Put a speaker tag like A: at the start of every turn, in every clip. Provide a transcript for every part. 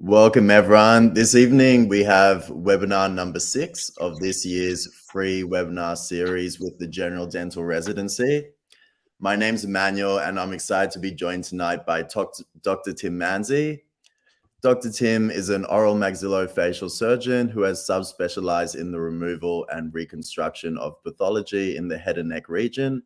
A: Welcome everyone. This evening we have webinar number 6 of this year's free webinar series with the General Dental Residency. My name's Emmanuel and I'm excited to be joined tonight by Dr. Tim Manzi. Dr. Tim is an oral maxillofacial surgeon who has subspecialized in the removal and reconstruction of pathology in the head and neck region.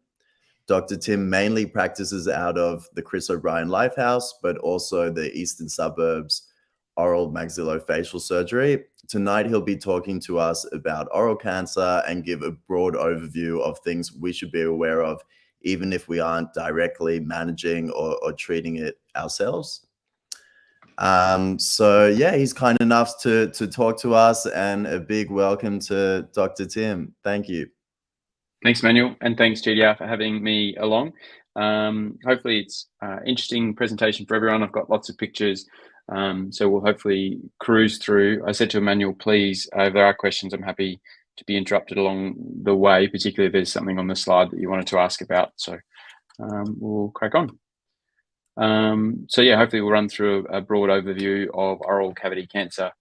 A: Dr. Tim mainly practices out of the Chris O'Brien Lifehouse, but also the Eastern Suburbs oral maxillofacial surgery. Tonight, he'll be talking to us about oral cancer and give a broad overview of things we should be aware of, even if we aren't directly managing or treating it ourselves. So yeah, he's kind enough to talk to us, and a big welcome to Dr. Tim. Thank you.
B: Thanks, Manuel, and thanks, GDR, for having me along. Hopefully it's an interesting presentation for everyone. I've got lots of pictures, so we'll hopefully cruise through. I said to Emmanuel, please, if there are questions, I'm happy to be interrupted along the way, particularly if there's something on the slide that you wanted to ask about. So we'll crack on. So yeah, hopefully we'll run through a broad overview of oral cavity cancer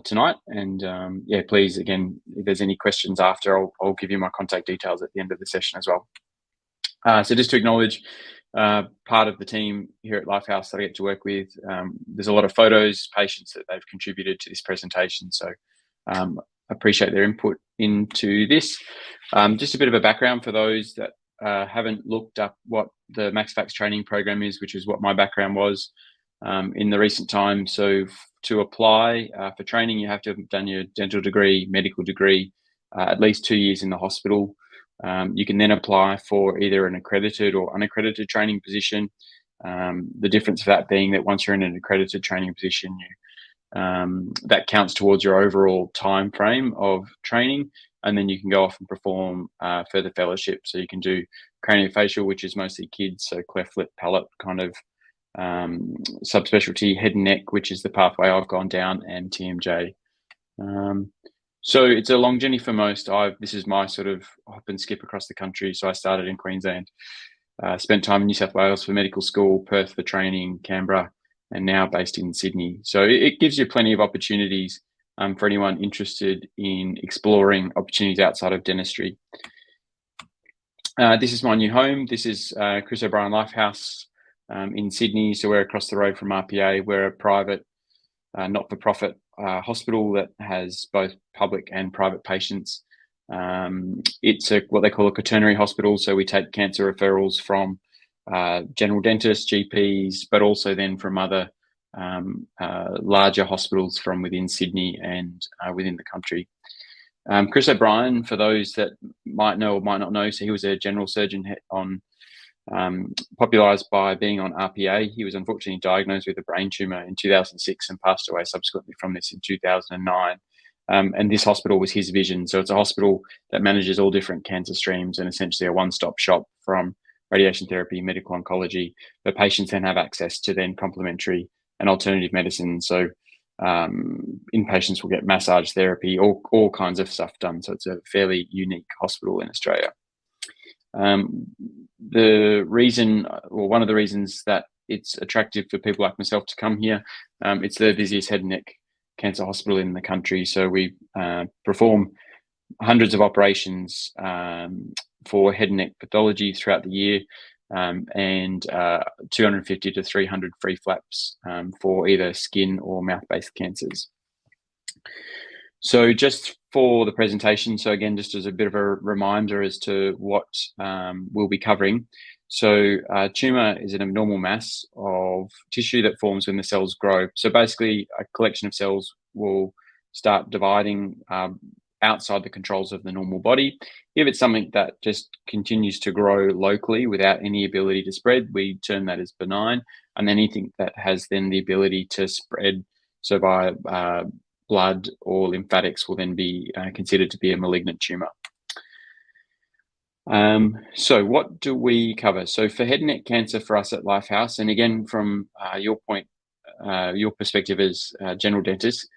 B: tonight, and yeah, please, again, if there's any questions after, I'll give you my contact details at the end of the session as well. So just to acknowledge part of the team here at Lifehouse that I get to work with, there's a lot of photos, patients that they've contributed to this presentation, so I appreciate their input into this. Just a bit of a background for those that haven't looked up what the MaxFax training program is, which is what my background was in the recent time. So to apply for training, you have to have done your dental degree, medical degree, at least 2 years in the hospital. You can then apply for either an accredited or unaccredited training position. The difference of that being that once you're in an accredited training position, that counts towards your overall time frame of training, and then you can go off and perform further fellowship. So you can do craniofacial, which is mostly kids, so cleft lip, palate kind of subspecialty, head and neck, which is the pathway I've gone down, and TMJ. So it's a long journey for most. This is my sort of hop and skip across the country. So I started in Queensland, spent time in New South Wales for medical school, Perth for training, Canberra, and now based in Sydney. So it gives you plenty of opportunities for anyone interested in exploring opportunities outside of dentistry. This is my new home. This is Chris O'Brien Lifehouse in Sydney. So we're across the road from RPA. We're a private, not-for-profit hospital that has both public and private patients. It's what they call a quaternary hospital. So we take cancer referrals from general dentists, GPs, but also then from other larger hospitals from within Sydney and within the country. Chris O'Brien, for those that might know or might not know, so he was a general surgeon popularised by being on RPA. He was unfortunately diagnosed with a brain tumour in 2006 and passed away subsequently from this in 2009. And this hospital was his vision. So it's a hospital that manages all different cancer streams and essentially a one-stop shop from radiation therapy, medical oncology, but patients then have access to then complementary and alternative medicine. So inpatients will get massage therapy, all kinds of stuff done. So it's a fairly unique hospital in Australia. The reason, or one of the reasons that it's attractive for people like myself to come here, it's the busiest head and neck cancer hospital in the country. So we perform hundreds of operations for head and neck pathology throughout the year, and 250 to 300 free flaps for either skin or mouth-based cancers. So just for the presentation, so again, just as a bit of a reminder as to what we'll be covering. So tumour is an abnormal mass of tissue that forms when the cells grow. So basically a collection of cells will start dividing outside the controls of the normal body. If it's something that just continues to grow locally without any ability to spread, we term that as benign. And then anything that has then the ability to spread, so by blood or lymphatics, will then be considered to be a malignant tumour. So what do we cover? So for head and neck cancer for us at Lifehouse, and again, from your perspective as general dentist,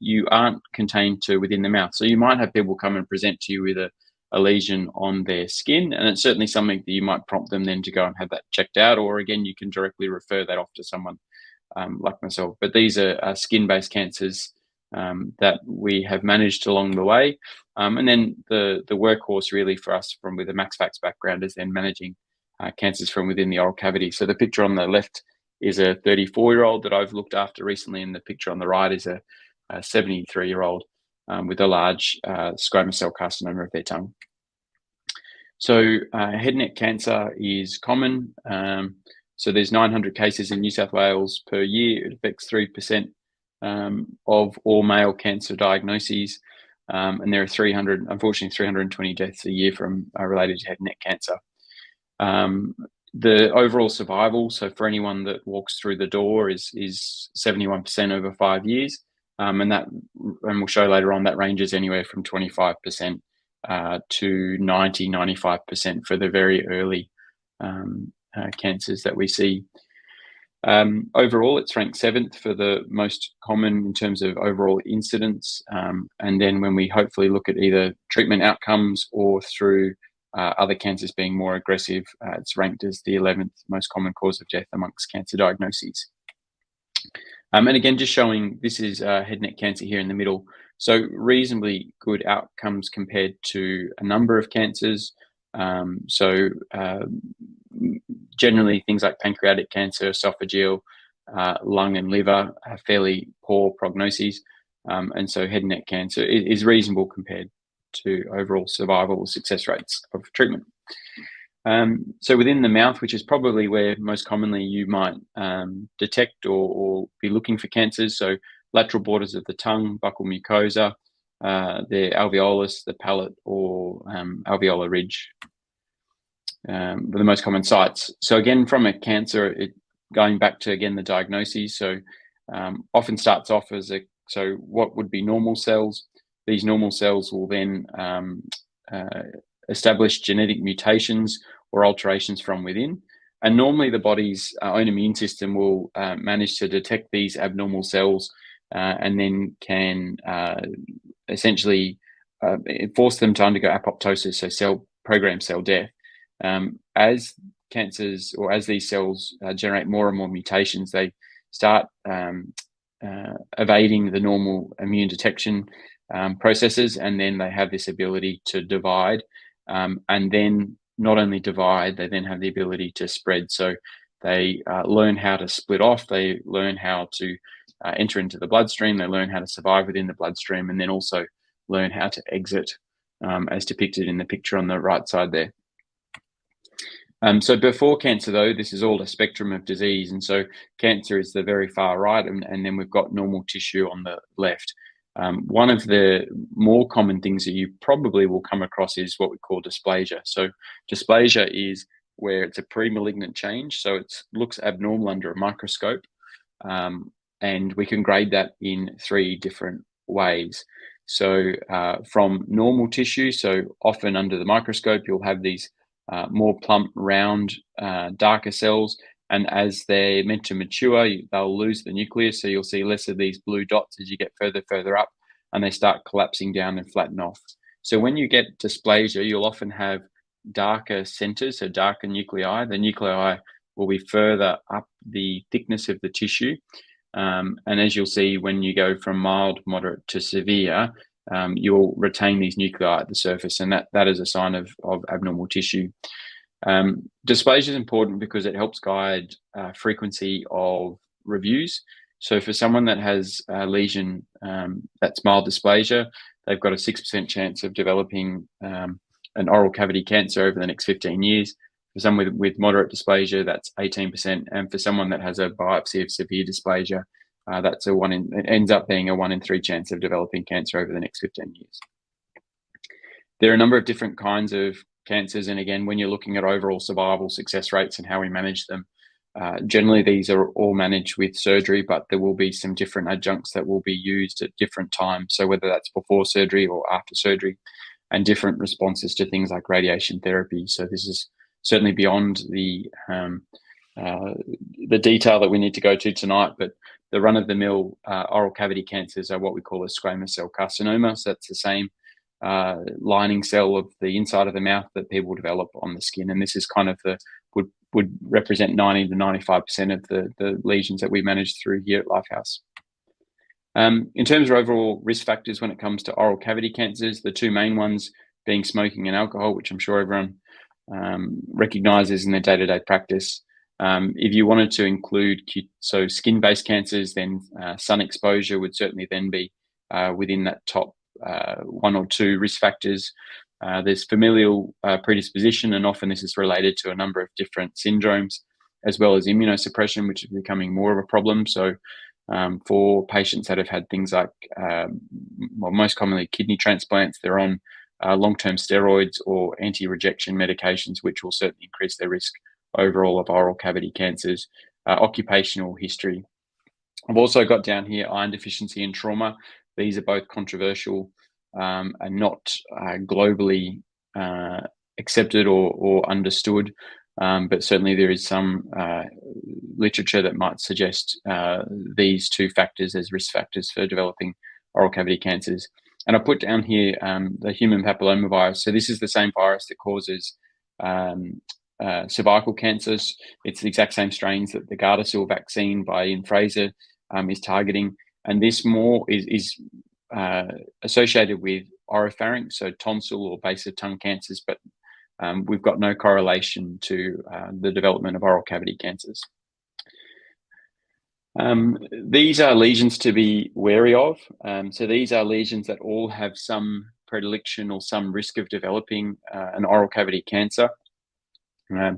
B: you aren't contained to within the mouth. So you might have people come and present to you with a lesion on their skin, and it's certainly something that you might prompt them then to go and have that checked out, or again, you can directly refer that off to someone like myself. But these are skin-based cancers that we have managed along the way. And then the workhorse really for us with a MaxFax background is then managing cancers from within the oral cavity. So the picture on the left is a 34-year-old that I've looked after recently, and the picture on the right is a 73-year-old with a large squamous cell carcinoma of their tongue. So head and neck cancer is common. So there's 900 cases in New South Wales per year. It affects 3% of all male cancer diagnoses. And there are unfortunately 320 deaths a year from related to head and neck cancer. The overall survival, so for anyone that walks through the door, is 71% over 5 years. And we'll show later on, that ranges anywhere from 25% to 95% for the very early cancers that we see. Overall, it's ranked 7th for the most common in terms of overall incidence. And then when we hopefully look at either treatment outcomes or through other cancers being more aggressive, it's ranked as the 11th most common cause of death amongst cancer diagnoses. And again, just showing this is head and neck cancer here in the middle. So reasonably good outcomes compared to a number of cancers. Generally things like pancreatic cancer, esophageal, lung and liver have fairly poor prognoses. And so head and neck cancer is reasonable compared to overall survival success rates of treatment. So within the mouth, which is probably where most commonly you might detect or be looking for cancers, so lateral borders of the tongue, buccal mucosa, the alveolus, the palate, or alveolar ridge, were the most common sites. So again, from a cancer, going back to, again, the diagnoses, so often starts off as so what would be normal cells. These normal cells will then establish genetic mutations or alterations from within. And normally the body's own immune system will manage to detect these abnormal cells and then can essentially force them to undergo apoptosis, so programmed cell death. As cancers, or as these cells generate more and more mutations, they start evading the normal immune detection processes, and then they have this ability to divide, and then not only divide, they then have the ability to spread. So they learn how to split off, they learn how to enter into the bloodstream, they learn how to survive within the bloodstream, and then also learn how to exit, as depicted in the picture on the right side there. So before cancer, though, this is all a spectrum of disease. And so cancer is the very far right, and then we've got normal tissue on the left. One of the more common things that you probably will come across is what we call dysplasia. So dysplasia is where it's a pre-malignant change. So it looks abnormal under a microscope. And we can grade that in 3 different ways. So from normal tissue, so often under the microscope, you'll have these more plump, round, darker cells. And as they're meant to mature, they'll lose the nucleus. So you'll see less of these blue dots as you get further up, and they start collapsing down and flatten off. So when you get dysplasia, you'll often have darker centers, so darker nuclei. The nuclei will be further up the thickness of the tissue. And as you'll see, when you go from mild, moderate to severe, you'll retain these nuclei at the surface, and that is a sign of abnormal tissue. Dysplasia is important because it helps guide frequency of reviews. So for someone that has a lesion that's mild dysplasia, they've got a 6% chance of developing an oral cavity cancer over the next 15 years. For someone with moderate dysplasia, that's 18%. And for someone that has a biopsy of severe dysplasia, that's it ends up being a 1 in 3 chance of developing cancer over the next 15 years. There are a number of different kinds of cancers. And again, when you're looking at overall survival success rates and how we manage them, generally these are all managed with surgery, but there will be some different adjuncts that will be used at different times. So whether that's before surgery or after surgery, and different responses to things like radiation therapy. So this is certainly beyond the detail that we need to go to tonight, but the run-of-the-mill oral cavity cancers are what we call a squamous cell carcinoma. So that's the same lining cell of the inside of the mouth that people develop on the skin. And this is kind of would would represent 90 to 95% of the lesions that we manage through here at Lifehouse. In terms of overall risk factors when it comes to oral cavity cancers, the two main ones being smoking and alcohol, which I'm sure everyone recognizes in their day-to-day practice. If you wanted to include skin-based cancers, then sun exposure would certainly then be within that top 1 or 2 risk factors. There's familial predisposition, and often this is related to a number of different syndromes, as well as immunosuppression, which is becoming more of a problem. So for patients that have had things like, most commonly kidney transplants, they're on long-term steroids or anti-rejection medications, which will certainly increase their risk overall of oral cavity cancers. Occupational history. I've also got down here iron deficiency and trauma. These are both controversial and not globally accepted or understood, but certainly there is some literature that might suggest these 2 factors as risk factors for developing oral cavity cancers. And I put down here the human papillomavirus. So this is the same virus that causes cervical cancers. It's the exact same strains that the Gardasil vaccine by Ian Fraser is targeting, and this more is associated with oropharynx, so tonsil or base of tongue cancers, but we've got no correlation to the development of oral cavity cancers. These are lesions to be wary of. So these are lesions that all have some predilection or some risk of developing an oral cavity cancer.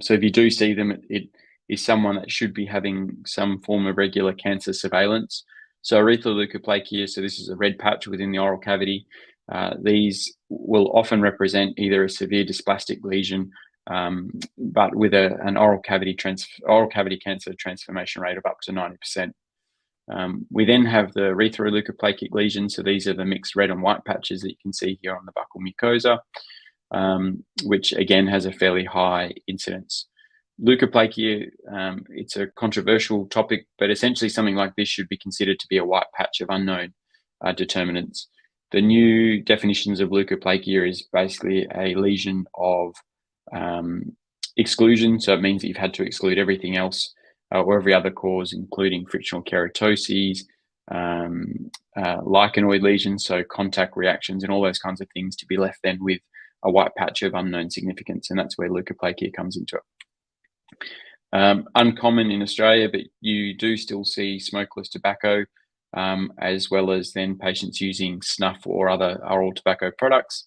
B: So if you do see them, it is someone that should be having some form of regular cancer surveillance. So erythroleukoplakia, so this is a red patch within the oral cavity. These will often represent either a severe dysplastic lesion, but with an oral cavity cancer transformation rate of up to 90%. We then have the erythroleukoplakic lesions. So these are the mixed red and white patches that you can see here on the buccal mucosa, which again has a fairly high incidence. Leukoplakia, it's a controversial topic, but essentially something like this should be considered to be a white patch of unknown determinants. The new definitions of leukoplakia is basically a lesion of exclusion. So it means that you've had to exclude everything else or every other cause, including frictional keratoses, lichenoid lesions, so contact reactions and all those kinds of things, to be left then with a white patch of unknown significance. And that's where leukoplakia comes into it. Uncommon in Australia, but you do still see smokeless tobacco, as well as then patients using snuff or other oral tobacco products.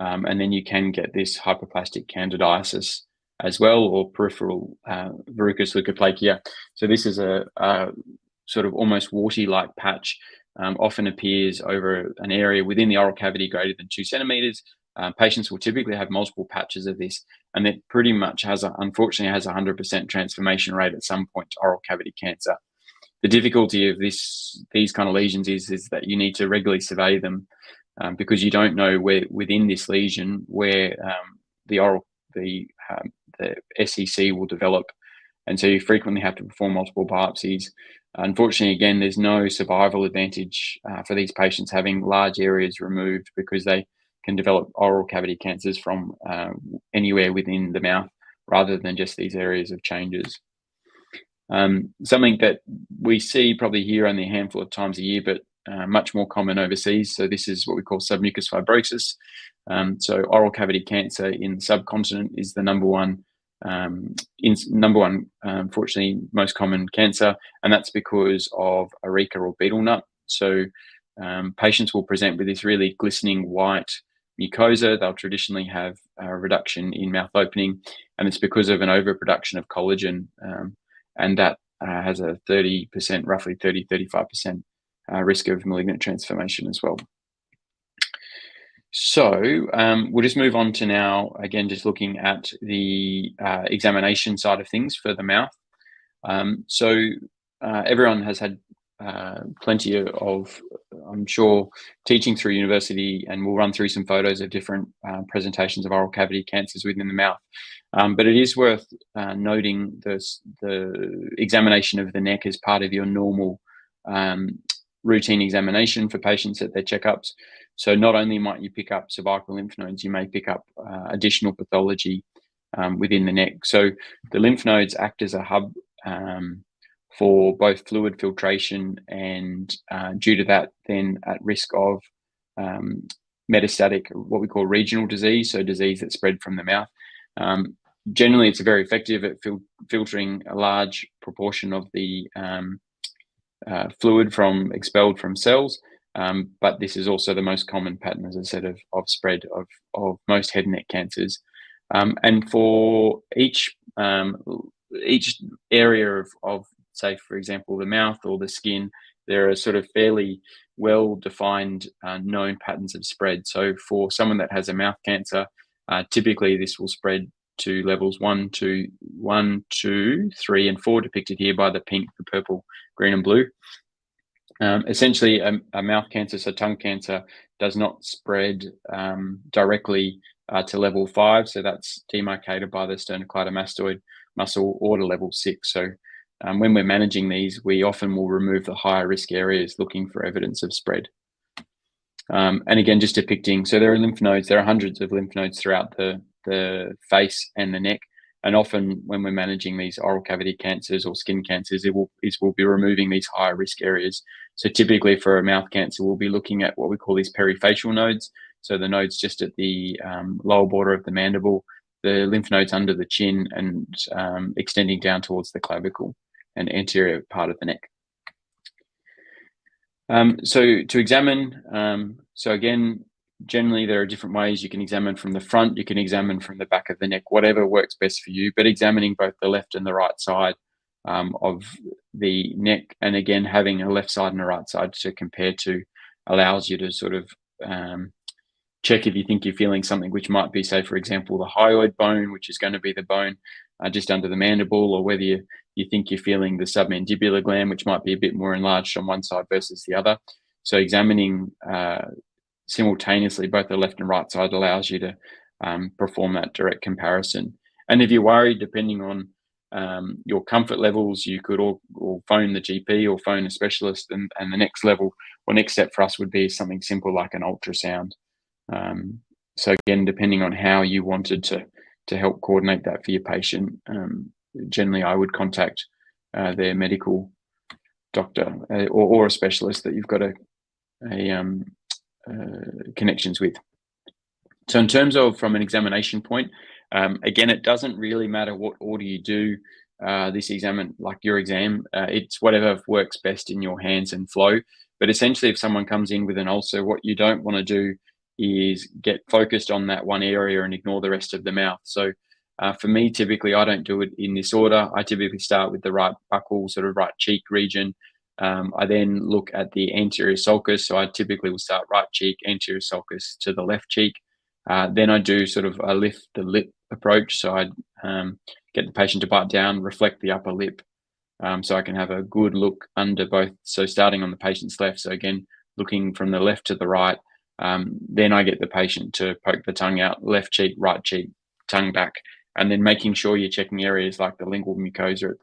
B: And then you can get this hyperplastic candidiasis as well, or peripheral verrucous leukoplakia. So this is a sort of almost warty-like patch, often appears over an area within the oral cavity greater than 2 centimeters. Patients will typically have multiple patches of this, and it pretty much unfortunately has a 100% transformation rate at some point to oral cavity cancer. The difficulty of these kind of lesions is that you need to regularly survey them, because you don't know where within this lesion where the SEC will develop, and so you frequently have to perform multiple biopsies. Unfortunately, again, there's no survival advantage for these patients having large areas removed, because they can develop oral cavity cancers from anywhere within the mouth rather than just these areas of changes. Something that we see probably here only a handful of times a year, but much more common overseas. So this is what we call submucous fibrosis. So oral cavity cancer in the subcontinent is the number one, unfortunately, most common cancer, and that's because of areca or betel nut. So patients will present with this really glistening white mucosa. They'll traditionally have a reduction in mouth opening, and it's because of an overproduction of collagen, and that has a 30%, roughly 30-35% risk of malignant transformation as well. So we'll just move on to now, again, just looking at the examination side of things for the mouth. Everyone has had plenty of, I'm sure, teaching through university, and we'll run through some photos of different presentations of oral cavity cancers within the mouth. But it is worth noting the examination of the neck as part of your normal routine examination for patients at their checkups. So not only might you pick up cervical lymph nodes, you may pick up additional pathology within the neck. So the lymph nodes act as a hub for both fluid filtration and due to that, then at risk of metastatic, what we call regional disease, so disease that spread from the mouth. Generally, it's very effective at filtering a large proportion of the fluid expelled from cells, but this is also the most common pattern, as I said, of spread of most head and neck cancers. And for each area of, say, for example, the mouth or the skin, there are sort of fairly well-defined known patterns of spread. So for someone that has a mouth cancer, typically this will spread to levels 1, 2, 3, and 4, depicted here by the pink, the purple, green, and blue. Essentially, a mouth cancer, so tongue cancer, does not spread directly to level 5, so that's demarcated by the sternocleidomastoid muscle, or to level 6. So when we're managing these, we often will remove the higher risk areas looking for evidence of spread. And again, just depicting, so there are lymph nodes, there are hundreds of lymph nodes throughout the face and the neck. And often when we're managing these oral cavity cancers or skin cancers, we'll be removing these higher risk areas. So typically for a mouth cancer, we'll be looking at what we call these perifacial nodes. So the nodes just at the lower border of the mandible, the lymph nodes under the chin, and extending down towards the clavicle and anterior part of the neck. So to examine, so again, generally there are different ways you can examine from the front, you can examine from the back of the neck, whatever works best for you, but examining both the left and the right side of the neck, and again, having a left side and a right side to compare to allows you to sort of check if you think you're feeling something, which might be, say, for example, the hyoid bone, which is going to be the bone just under the mandible, or whether you think you're feeling the submandibular gland, which might be a bit more enlarged on one side versus the other. So examining simultaneously both the left and right side allows you to perform that direct comparison. And if you're worried, depending on your comfort levels, you could or phone the GP or phone a specialist, and the next level or next step for us would be something simple like an ultrasound. So again, depending on how you wanted to help coordinate that for your patient, generally I would contact their medical doctor or a specialist that you've got connections with. So in terms of from an examination point, again, it doesn't really matter what order you do this exam, like your exam. It's whatever works best in your hands and flow. But essentially, if someone comes in with an ulcer, what you don't want to do is get focused on that one area and ignore the rest of the mouth. So for me, typically, I don't do it in this order. I typically start with the right buccal, sort of right cheek region. I then look at the anterior sulcus. So I typically will start right cheek, anterior sulcus to the left cheek. Then I do sort of a lift the lip approach. So I get the patient to bite down, reflect the upper lip. So I can have a good look under both. So starting on the patient's left. So again, looking from the left to the right. Then I get the patient to poke the tongue out, left cheek, right cheek, tongue back, and then making sure you're checking areas like the lingual mucosa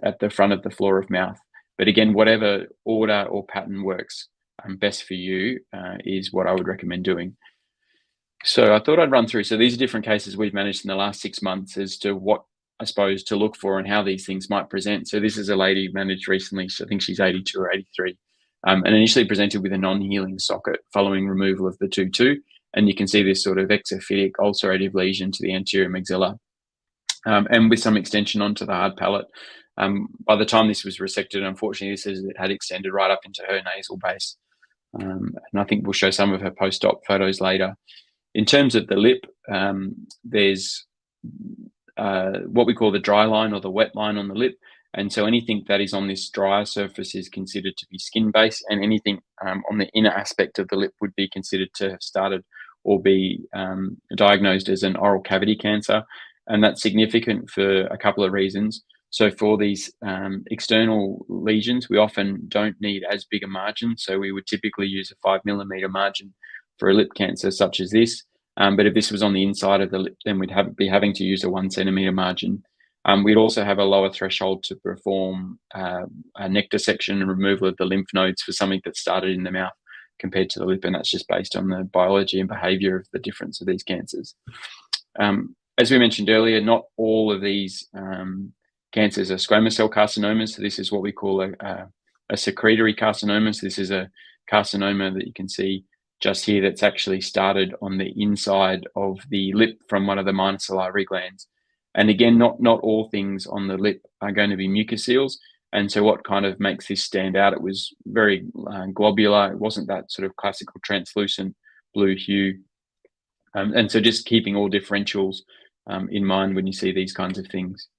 B: at the front of the floor of mouth. But again, whatever order or pattern works best for you is what I would recommend doing. So I thought I'd run through. So these are different cases we've managed in the last 6 months as to what I suppose to look for and how these things might present. So this is a lady managed recently. So I think she's 82 or 83. And initially presented with a non-healing socket following removal of the 2-2. And you can see this sort of exophytic ulcerative lesion to the anterior maxilla and with some extension onto the hard palate. By the time this was resected, unfortunately, it had extended right up into her nasal base. And I think we'll show some of her post-op photos later. In terms of the lip, there's what we call the dry line or the wet line on the lip. And so anything that is on this drier surface is considered to be skin-based, and anything on the inner aspect of the lip would be considered to have started or be diagnosed as an oral cavity cancer. And that's significant for a couple of reasons. So for these external lesions, we often don't need as big a margin. So we would typically use a 5mm margin for a lip cancer such as this. But if this was on the inside of the lip, then we'd be having to use a 1cm margin. We'd also have a lower threshold to perform a neck dissection and removal of the lymph nodes for something that started in the mouth compared to the lip, and that's just based on the biology and behaviour of the difference of these cancers. As we mentioned earlier, not all of these cancers are squamous cell carcinomas. So this is what we call a secretory carcinoma. So this is a carcinoma that you can see just here that's actually started on the inside of the lip from one of the minor salivary glands. And again, not all things on the lip are going to be mucoceles. And so what kind of makes this stand out, it was very globular. It wasn't that sort of classical translucent blue hue. And so just keeping all differentials in mind when you see these kinds of things.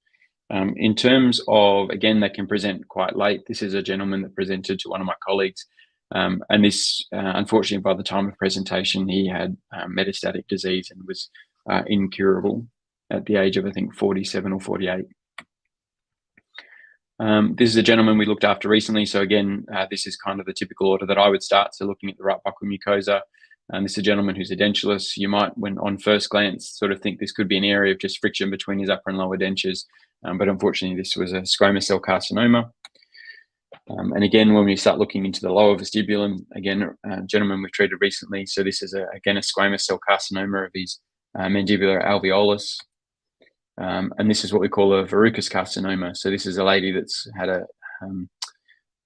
B: In terms of, again, they can present quite late. This is a gentleman that presented to one of my colleagues. And this, unfortunately, by the time of presentation, he had metastatic disease and was incurable at the age of, I think, 47 or 48. This is a gentleman we looked after recently. So again, this is kind of the typical order that I would start. So looking at the right buccal mucosa. And this is a gentleman who's edentulous. You might, when on first glance, sort of think this could be an area of just friction between his upper and lower dentures. But unfortunately, this was a squamous cell carcinoma. And again, when we start looking into the lower vestibulum, again, gentleman we've treated recently. So this is, again, a squamous cell carcinoma of his mandibular alveolus. And this is what we call a verrucous carcinoma. So this is a lady that's had a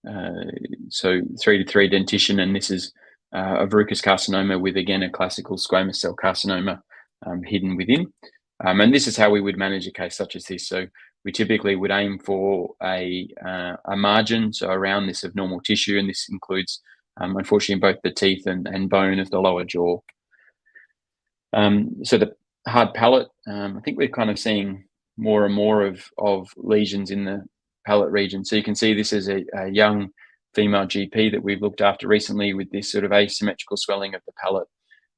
B: 3-to-3 dentition, and this is a verrucous carcinoma with, again, a classical squamous cell carcinoma hidden within. And this is how we would manage a case such as this. So we typically would aim for a margin, so around this of normal tissue, and this includes, unfortunately, both the teeth and bone of the lower jaw. So the hard palate, I think we're kind of seeing more and more of lesions in the palate region. So you can see this is a young female GP that we've looked after recently with this sort of asymmetrical swelling of the palate.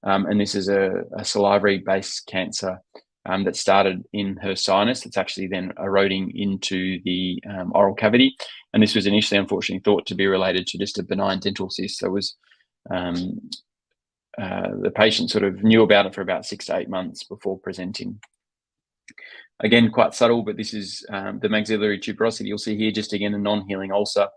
B: And this is a salivary-based cancer that started in her sinus. It's actually then eroding into the oral cavity. And this was initially, unfortunately, thought to be related to just a benign dental cyst. So it was the patient sort of knew about it for about 6 to 8 months before presenting. Again, quite subtle, but this is the maxillary tuberosity. You'll see here just, again, a non-healing ulcer.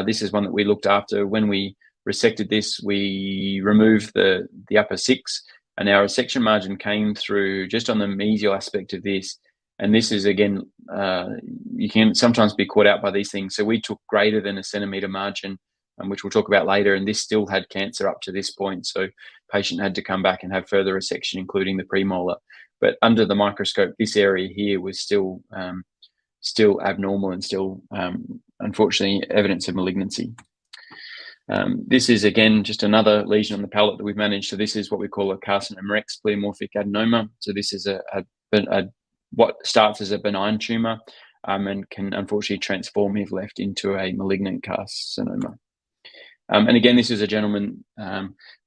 B: This is one that we looked after. When we resected this, we removed the upper 6, and our resection margin came through just on the mesial aspect of this. And this is, again, you can sometimes be caught out by these things. So we took greater than a centimetre margin, which we'll talk about later, and this still had cancer up to this point. So patient had to come back and have further resection, including the premolar. But under the microscope, this area here was still abnormal and still, unfortunately, evidence of malignancy. This is, again, just another lesion on the palate that we've managed. So this is what we call a carcinoma Rex pleomorphic adenoma. So this is what starts as a benign tumor and can unfortunately transform if left into a malignant carcinoma. And again, this is a gentleman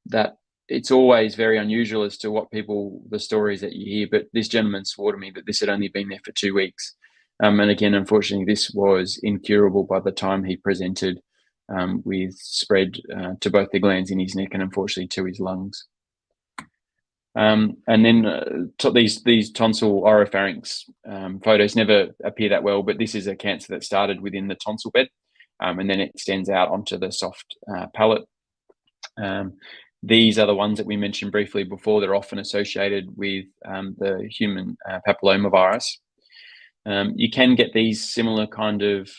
B: that it's always very unusual as to the stories that you hear, but this gentleman swore to me that this had only been there for 2 weeks. And again, unfortunately, this was incurable by the time he presented with spread to both the glands in his neck and unfortunately to his lungs. And then these tonsil oropharynx photos never appear that well, but this is a cancer that started within the tonsil bed and then it extends out onto the soft palate. These are the ones that we mentioned briefly before. They're often associated with the human papillomavirus. You can get these similar kind of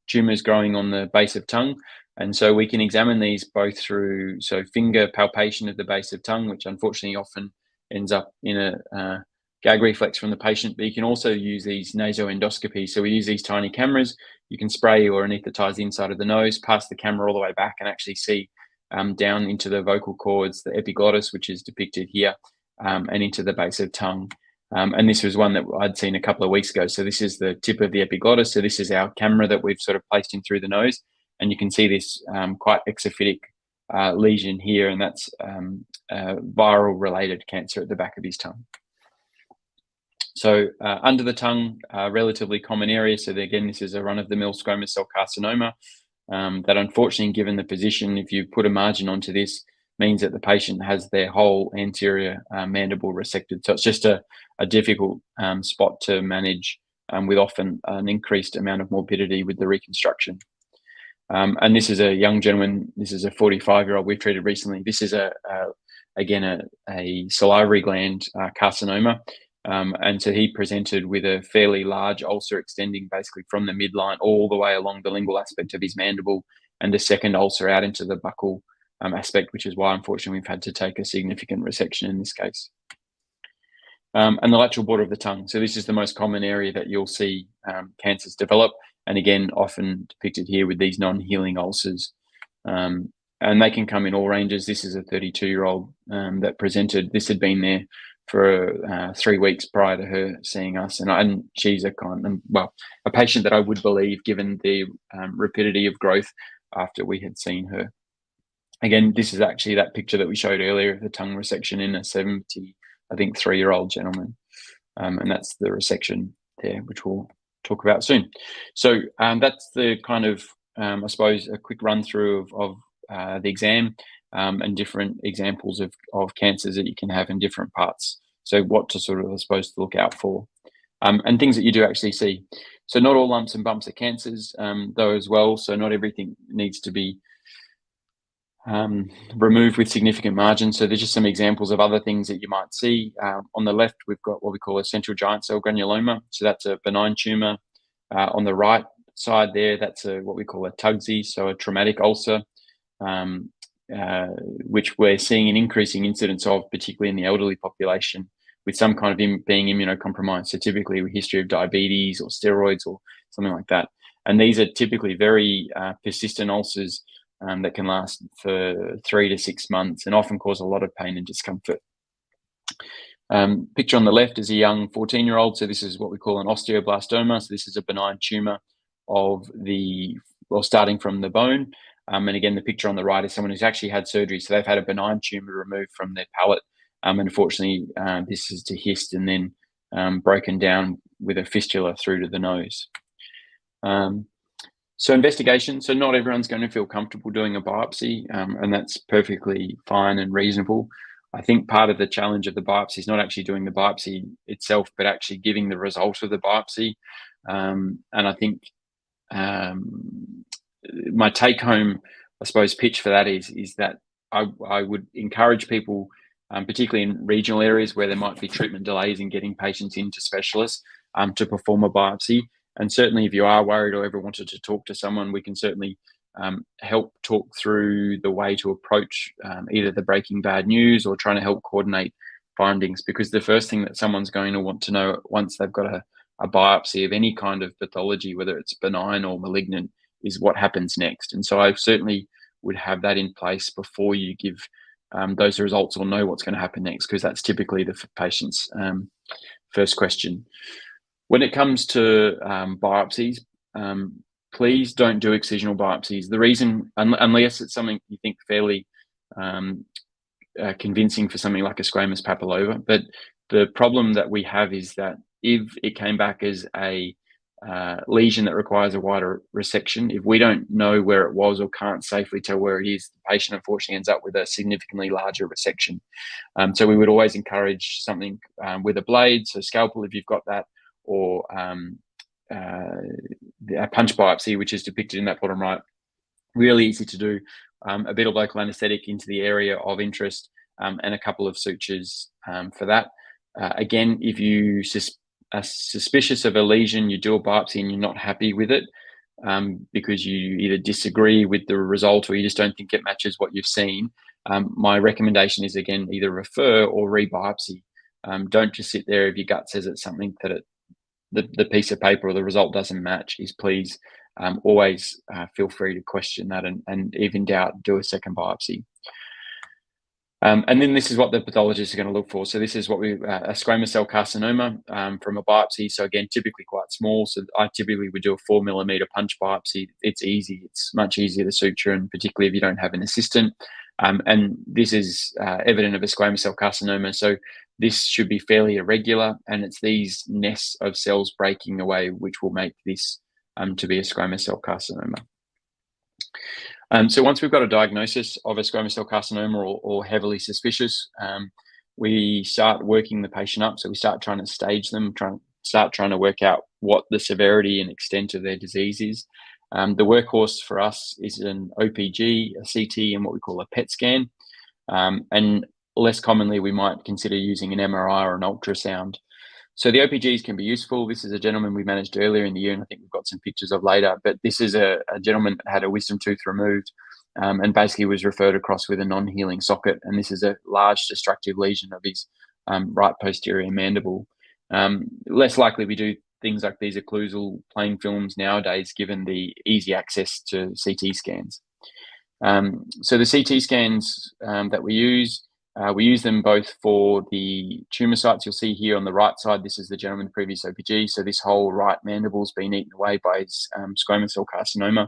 B: tumors growing on the base of tongue. And so we can examine these both through finger palpation of the base of tongue, which unfortunately often ends up in a gag reflex from the patient. But you can also use these nasoendoscopies. So we use these tiny cameras. You can spray or anesthetize the inside of the nose, pass the camera all the way back, and actually see down into the vocal cords, the epiglottis, which is depicted here, and into the base of tongue. And this was one that I'd seen a couple of weeks ago. So this is the tip of the epiglottis. So this is our camera that we've sort of placed in through the nose. And you can see this quite exophytic lesion here, and that's viral-related cancer at the back of his tongue. So under the tongue, relatively common area. So again, this is a run-of-the-mill squamous cell carcinoma that unfortunately, given the position, if you put a margin onto this, means that the patient has their whole anterior mandible resected. So it's just a difficult spot to manage with often an increased amount of morbidity with the reconstruction. And this is a young gentleman. This is a 45-year-old we've treated recently. This is again a salivary gland carcinoma. And so he presented with a fairly large ulcer extending basically from the midline all the way along the lingual aspect of his mandible, and a second ulcer out into the buccal aspect, which is why, unfortunately, we've had to take a significant resection in this case. And the lateral border of the tongue. So this is the most common area that you'll see cancers develop, and again, often depicted here with these non-healing ulcers. And they can come in all ranges. This is a 32-year-old that presented. This had been there for 3 weeks prior to her seeing us, and she's a patient that I would believe, given the rapidity of growth after we had seen her. Again, this is actually that picture that we showed earlier of the tongue resection in a 3-year-old gentleman, and that's the resection there, which we'll talk about soon. So that's the kind of, I suppose, a quick run through of the exam and different examples of cancers that you can have in different parts. So what to sort of, I suppose, to look out for, and things that you do actually see. So not all lumps and bumps are cancers, though, as well. So not everything needs to be removed with significant margin. So there's just some examples of other things that you might see. On the left, we've got what we call a central giant cell granuloma. So that's a benign tumor. On the right side there, that's what we call a TUGSI, so a traumatic ulcer, which we're seeing an increasing incidence of, particularly in the elderly population, with some kind of being immunocompromised. So typically with history of diabetes or steroids or something like that. And these are typically very persistent ulcers that can last for 3 to 6 months and often cause a lot of pain and discomfort. Picture on the left is a young 14-year-old. So this is what we call an osteoblastoma. So this is a benign tumor starting from the bone. And again, the picture on the right is someone who's actually had surgery. So they've had a benign tumor removed from their palate. And unfortunately, this is dehisced and then broken down with a fistula through to the nose. So investigation. So not everyone's going to feel comfortable doing a biopsy, and that's perfectly fine and reasonable. I think part of the challenge of the biopsy is not actually doing the biopsy itself, but actually giving the result of the biopsy. And I think my take-home, I suppose, pitch for that is that I would encourage people, particularly in regional areas where there might be treatment delays in getting patients into specialists, to perform a biopsy. And certainly if you are worried or ever wanted to talk to someone, we can certainly help talk through the way to approach either the breaking bad news or trying to help coordinate findings, because the first thing that someone's going to want to know once they've got a biopsy of any kind of pathology, whether it's benign or malignant, is what happens next. And so I certainly would have that in place before you give those results or know what's going to happen next, because that's typically the patient's first question. When it comes to biopsies, please don't do excisional biopsies. The reason, unless it's something you think fairly convincing for something like a squamous papilloma, but the problem that we have is that if it came back as a lesion that requires a wider resection, if we don't know where it was or can't safely tell where it is, the patient unfortunately ends up with a significantly larger resection. So we would always encourage something with a blade, so scalpel if you've got that, or a punch biopsy, which is depicted in that bottom right. Really easy to do. A bit of local anesthetic into the area of interest, and a couple of sutures for that. Again, if you are suspicious of a lesion, you do a biopsy and you're not happy with it because you either disagree with the result or you just don't think it matches what you've seen, my recommendation is, again, either refer or re-biopsy. Don't just sit there if your gut says it's something that the piece of paper or the result doesn't match. Is please always feel free to question that, and if in doubt, do a second biopsy. And then this is what the pathologists are going to look for. So this is what a squamous cell carcinoma from a biopsy. So again, typically quite small. So I typically would do a 4 millimeter punch biopsy. It's easy. It's much easier to suture, and particularly if you don't have an assistant. And this is evident of a squamous cell carcinoma. So this should be fairly irregular, and it's these nests of cells breaking away which will make this to be a squamous cell carcinoma. So once we've got a diagnosis of a squamous cell carcinoma or heavily suspicious, we start working the patient up. So we start trying to stage them, trying to work out what the severity and extent of their disease is. The workhorse for us is an OPG, a CT, and what we call a PET scan. And less commonly, we might consider using an MRI or an ultrasound. So the OPGs can be useful. This is a gentleman we managed earlier in the year, and I think we've got some pictures of later. But this is a gentleman that had a wisdom tooth removed and basically was referred across with a non-healing socket. And this is a large destructive lesion of his right posterior mandible. Less likely we do things like these occlusal plain films nowadays, given the easy access to CT scans. So the CT scans that we use them both for the tumor sites. You'll see here on the right side, this is the gentleman with previous OPG. So this whole right mandible's been eaten away by his squamous cell carcinoma.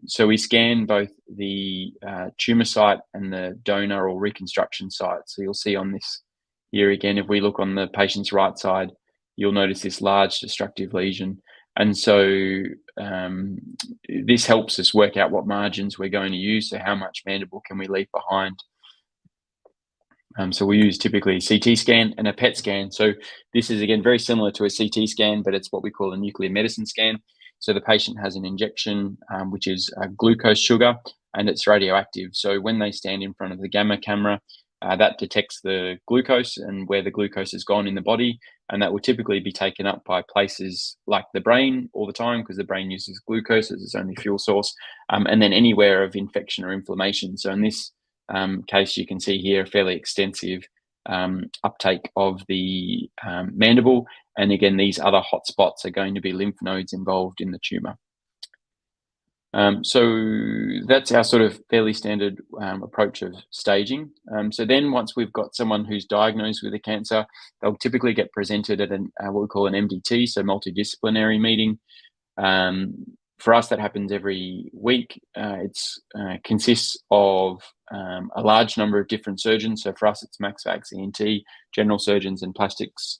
B: So we scan both the tumor site and the donor or reconstruction site. So you'll see on this here again, if we look on the patient's right side, you'll notice this large destructive lesion. And so this helps us work out what margins we're going to use. So how much mandible can we leave behind? So we use typically a CT scan and a PET scan. So this is, again, very similar to a CT scan, but it's what we call a nuclear medicine scan. So the patient has an injection, which is a glucose sugar, and it's radioactive. So when they stand in front of the gamma camera, that detects the glucose and where the glucose has gone in the body, and that will typically be taken up by places like the brain all the time, because the brain uses glucose as its only fuel source, and then anywhere of infection or inflammation. So in this case, you can see here a fairly extensive uptake of the mandible, and again, these other hot spots are going to be lymph nodes involved in the tumor. So that's our sort of fairly standard approach of staging. So then once we've got someone who's diagnosed with a cancer, they'll typically get presented at what we call an MDT, so multidisciplinary meeting. For us, that happens every week. It consists of a large number of different surgeons. So for us, it's Max Vax, ENT, general surgeons, and plastics.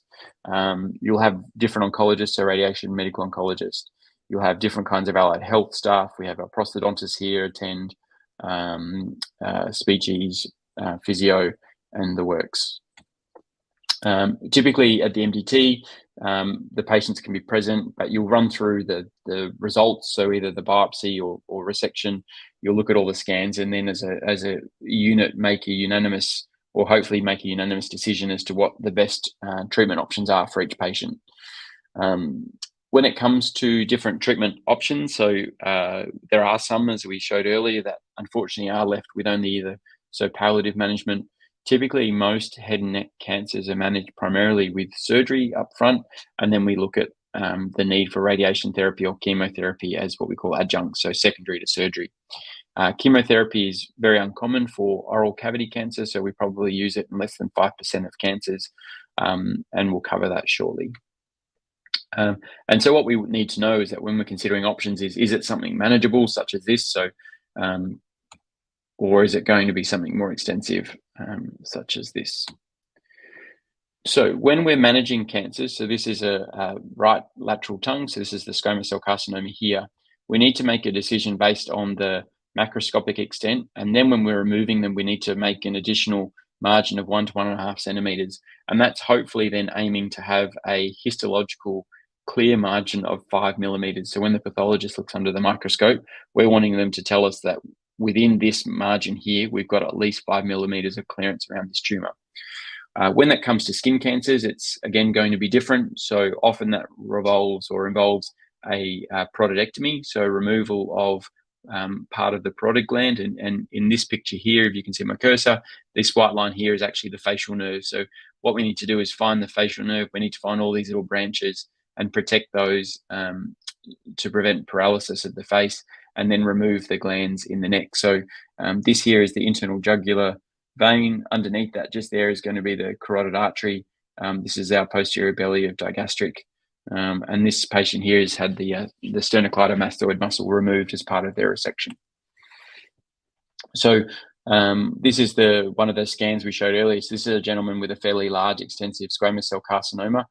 B: You'll have different oncologists, so radiation medical oncologist. You'll have different kinds of allied health staff. We have our prosthodontist here attend, speeches, physio, and the works. Typically at the MDT, the patients can be present, but you'll run through the results. So either the biopsy or resection, you'll look at all the scans, and then as a unit make a unanimous, or hopefully make a unanimous decision as to what the best treatment options are for each patient. When it comes to different treatment options, so there are some, as we showed earlier, that unfortunately are left with only either palliative management. Typically, most head and neck cancers are managed primarily with surgery up front, and then we look at the need for radiation therapy or chemotherapy as what we call adjunct, so secondary to surgery. Chemotherapy is very uncommon for oral cavity cancer, so we probably use it in less than 5% of cancers, and we'll cover that shortly. And so what we need to know is that when we're considering options is it something manageable, such as this? So, or is it going to be something more extensive, such as this? So when we're managing cancers, so this is a right lateral tongue, so this is the squamous cell carcinoma here, we need to make a decision based on the macroscopic extent. And then when we're removing them, we need to make an additional margin of 1 to 1.5 centimeters. And that's hopefully then aiming to have a histological clear margin of 5 millimeters. So when the pathologist looks under the microscope, we're wanting them to tell us that within this margin here, we've got at least 5 millimeters of clearance around this tumor. When that comes to skin cancers, it's again going to be different. So often that involves a parotidectomy, so removal of part of the parotid gland. And in this picture here, if you can see my cursor, this white line here is actually the facial nerve. So what we need to do is find the facial nerve. We need to find all these little branches and protect those to prevent paralysis of the face, and then remove the glands in the neck. So this here is the internal jugular vein. Underneath that, just there, is going to be the carotid artery. This is our posterior belly of digastric. And this patient here has had the sternocleidomastoid muscle removed as part of their resection. So this is one of the scans we showed earlier. So this is a gentleman with a fairly large, extensive squamous cell carcinoma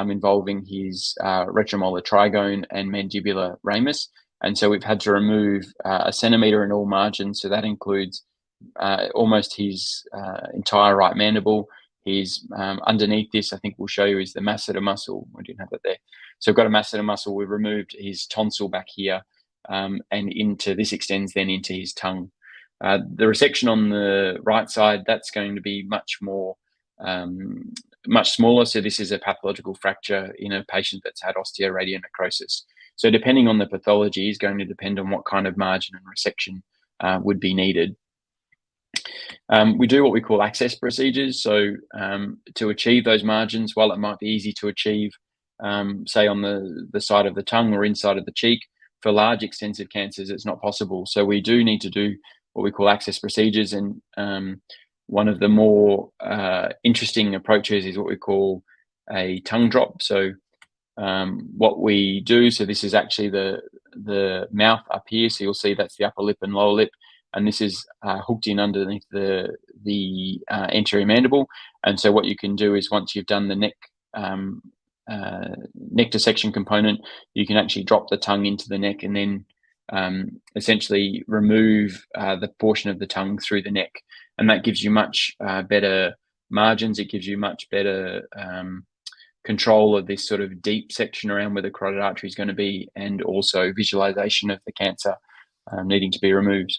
B: involving his retromolar trigone and mandibular ramus. And so we've had to remove 1 centimeter in all margins. So that includes almost his entire right mandible. His underneath this, I think we'll show you, is the masseter muscle. We didn't have that there. So we've got a masseter muscle. We've removed his tonsil back here, and this extends then into his tongue. The resection on the right side, that's going to be much more much smaller. So this is a pathological fracture in a patient that's had osteoradionecrosis. So depending on the pathology is going to depend on what kind of margin and resection would be needed. We do what we call access procedures. So to achieve those margins, while it might be easy to achieve, say on the side of the tongue or inside of the cheek, for large extensive cancers, it's not possible. So we do need to do what we call access procedures. And one of the more interesting approaches is what we call a tongue drop. So what we do, so this is actually the mouth up here. So you'll see that's the upper lip and lower lip. And this is hooked in underneath the anterior mandible. And so what you can do is once you've done the neck dissection component, you can actually drop the tongue into the neck and then essentially remove the portion of the tongue through the neck. And that gives you much better margins. It gives you much better control of this sort of deep section around where the carotid artery is going to be, and also visualization of the cancer needing to be removed.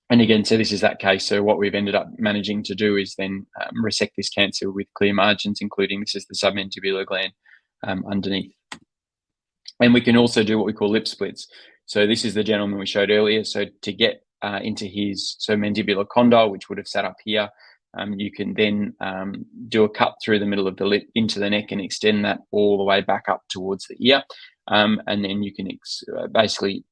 B: And again, so this is that case. So what we've ended up managing to do is then resect this cancer with clear margins, including this is the submandibular gland underneath. And we can also do what we call lip splits. So this is the gentleman we showed earlier. So to get into his mandibular condyle, which would have sat up here, you can then do a cut through the middle of the lip into the neck and extend that all the way back up towards the ear. And then you can basically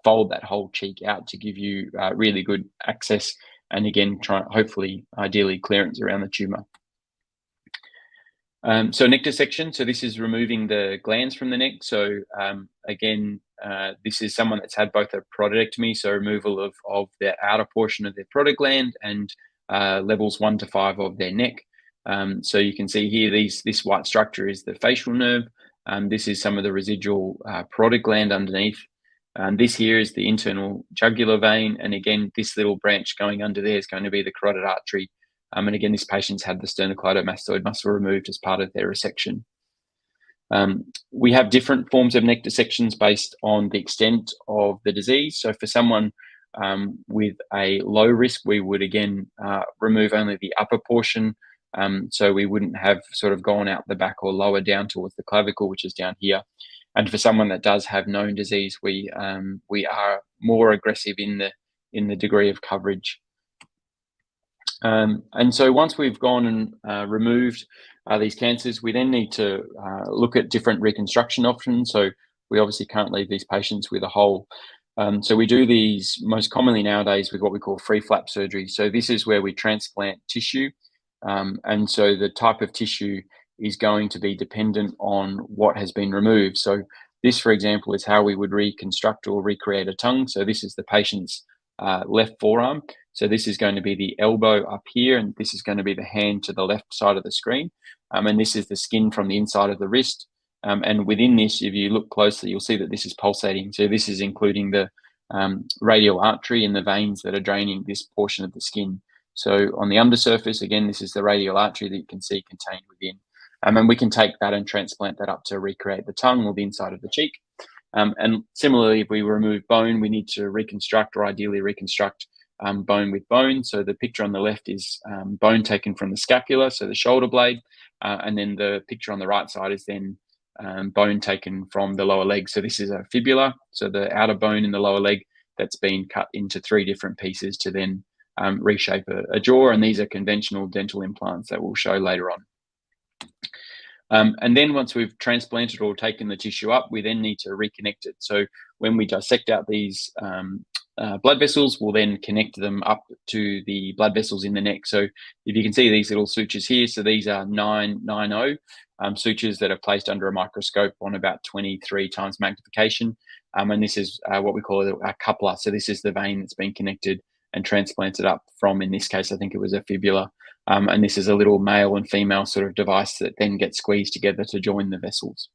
B: fold that whole cheek out to give you really good access, and again, hopefully, ideally, clearance around the tumor. So neck dissection. So this is removing the glands from the neck. So again, this is someone that's had both a parotidectomy, so removal of the outer portion of their parotid gland, and levels 1 to 5 of their neck. So you can see here, this white structure is the facial nerve. This is some of the residual parotid gland underneath. This here is the internal jugular vein. And again, this little branch going under there is going to be the carotid artery. And again, this patient's had the sternocleidomastoid muscle removed as part of their resection. We have different forms of neck dissections based on the extent of the disease. So for someone with a low risk, we would again remove only the upper portion. So we wouldn't have sort of gone out the back or lower down towards the clavicle, which is down here. And for someone that does have known disease, we are more aggressive in the degree of coverage. And so once we've gone and removed these cancers, we then need to look at different reconstruction options. So we obviously can't leave these patients with a hole. So we do these most commonly nowadays with what we call free flap surgery. So this is where we transplant tissue. And so the type of tissue is going to be dependent on what has been removed. So this, for example, is how we would reconstruct or recreate a tongue. So this is the patient's left forearm. So this is going to be the elbow up here, and this is going to be the hand to the left side of the screen. And this is the skin from the inside of the wrist. And within this, if you look closely, you'll see that this is pulsating. So this is including the radial artery and the veins that are draining this portion of the skin. So on the undersurface, again, this is the radial artery that you can see contained within. And we can take that and transplant that up to recreate the tongue or the inside of the cheek. And similarly, if we remove bone, we need to reconstruct, or ideally reconstruct bone with bone. So the picture on the left is bone taken from the scapula, so the shoulder blade. And then the picture on the right side is then bone taken from the lower leg. So this is a fibula, so the outer bone in the lower leg that's been cut into 3 different pieces to then reshape a jaw. And these are conventional dental implants that we'll show later on. And then once we've transplanted or taken the tissue up, we then need to reconnect it. So when we dissect out these blood vessels, we'll then connect them up to the blood vessels in the neck. So if you can see these little sutures here, so these are 990 sutures that are placed under a microscope on about 23 times magnification. And this is what we call a coupler. So this is the vein that's been connected and transplanted up from, in this case, I think it was a fibula. And this is a little male and female sort of device that then gets squeezed together to join the vessels.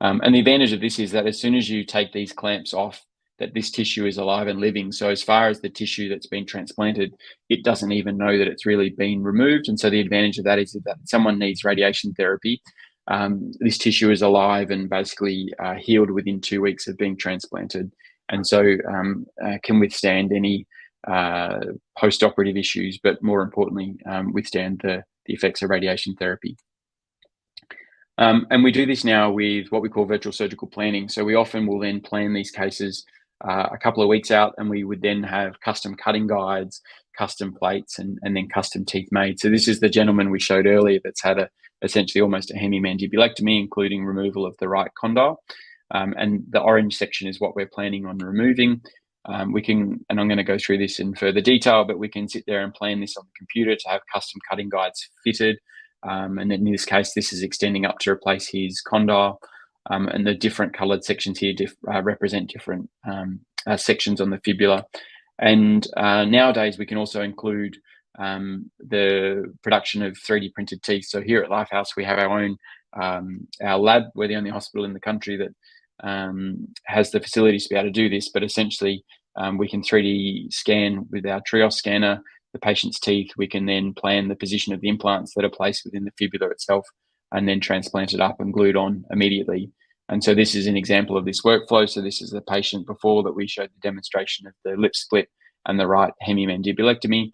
B: And the advantage of this is that as soon as you take these clamps off, that this tissue is alive and living. So as far as the tissue that's been transplanted, it doesn't even know that it's really been removed. And so the advantage of that is that if someone needs radiation therapy, this tissue is alive and basically healed within 2 weeks of being transplanted. And so can withstand any post-operative issues, but more importantly, withstand the effects of radiation therapy. And we do this now with what we call virtual surgical planning. So we often will then plan these cases a couple of weeks out, and we would then have custom cutting guides, custom plates, and then custom teeth made. So this is the gentleman we showed earlier that's had essentially almost a hemimandibulectomy, including removal of the right condyle. And the orange section is what we're planning on removing. We can, and I'm going to go through this in further detail, but we can sit there and plan this on the computer to have custom cutting guides fitted. And in this case, this is extending up to replace his condyle. And the different coloured sections here represent different sections on the fibula. And nowadays, we can also include the production of 3D printed teeth. So here at Lifehouse, we have our own our lab. We're the only hospital in the country that has the facilities to be able to do this, but essentially we can 3D scan with our Trios scanner the patient's teeth. We can then plan the position of the implants that are placed within the fibula itself and then transplant it up and glued on immediately. And so this is an example of this workflow. So this is the patient before that we showed the demonstration of the lip split and the right hemimandibulectomy.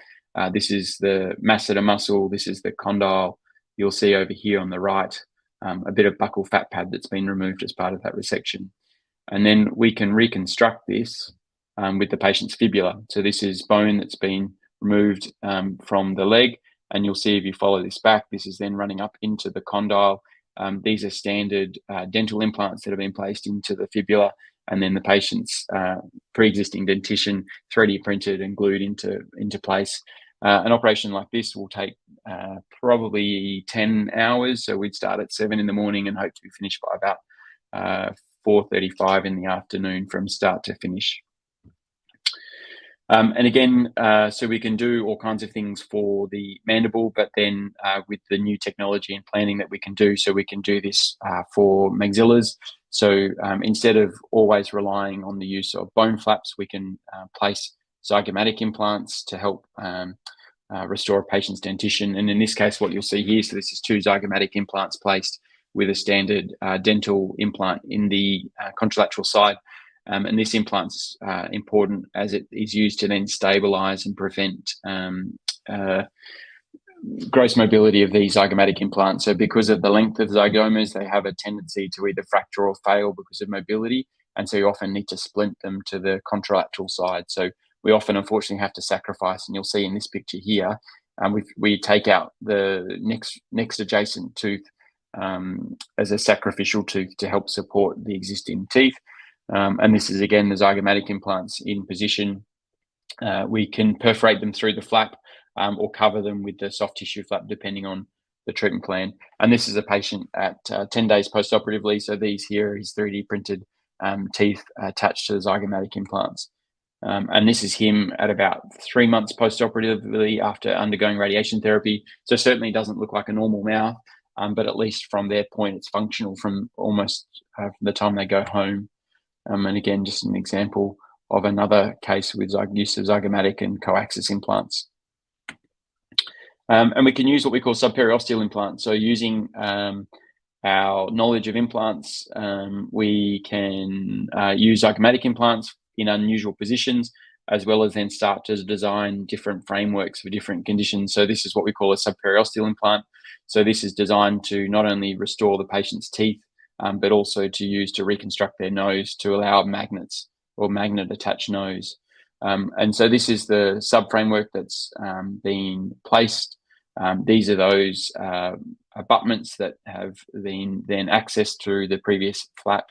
B: This is the masseter muscle. This is the condyle. You'll see over here on the right a bit of buccal fat pad that's been removed as part of that resection. And then we can reconstruct this with the patient's fibula. So this is bone that's been removed from the leg. And you'll see if you follow this back, this is then running up into the condyle. These are standard dental implants that have been placed into the fibula, and then the patient's pre-existing dentition 3D printed and glued into place. An operation like this will take probably 10 hours. So we'd start at 7 in the morning and hope to be finished by about 4:35 in the afternoon from start to finish. And again, so we can do all kinds of things for the mandible, but then with the new technology and planning that we can do, so we can do this for maxillas. So instead of always relying on the use of bone flaps, we can place zygomatic implants to help restore a patient's dentition. And in this case, what you'll see here, so this is 2 zygomatic implants placed with a standard dental implant in the contralateral side. And this implant's important as it is used to then stabilize and prevent gross mobility of these zygomatic implants. So because of the length of zygomas, they have a tendency to either fracture or fail because of mobility. And so you often need to splint them to the contralateral side. So we often, unfortunately, have to sacrifice, and you'll see in this picture here, we take out the next adjacent tooth as a sacrificial tooth to help support the existing teeth. And this is, again, the zygomatic implants in position. We can perforate them through the flap or cover them with the soft tissue flap, depending on the treatment plan. And this is a patient at 10 days post-operatively. So these here are his 3D printed teeth attached to the zygomatic implants. And this is him at about 3 months post-operatively after undergoing radiation therapy. So certainly doesn't look like a normal mouth, but at least from their point, it's functional from almost from the time they go home. And again, just an example of another case with use of zygomatic and coaxial implants. And we can use what we call subperiosteal implants. So using our knowledge of implants, we can use zygomatic implants in unusual positions, as well as then start to design different frameworks for different conditions. So this is what we call a subperiosteal implant. So this is designed to not only restore the patient's teeth, but also to use to reconstruct their nose to allow magnets or magnet attached nose. And so this is the sub framework that's been placed. These are those abutments that have been then accessed through the previous flap.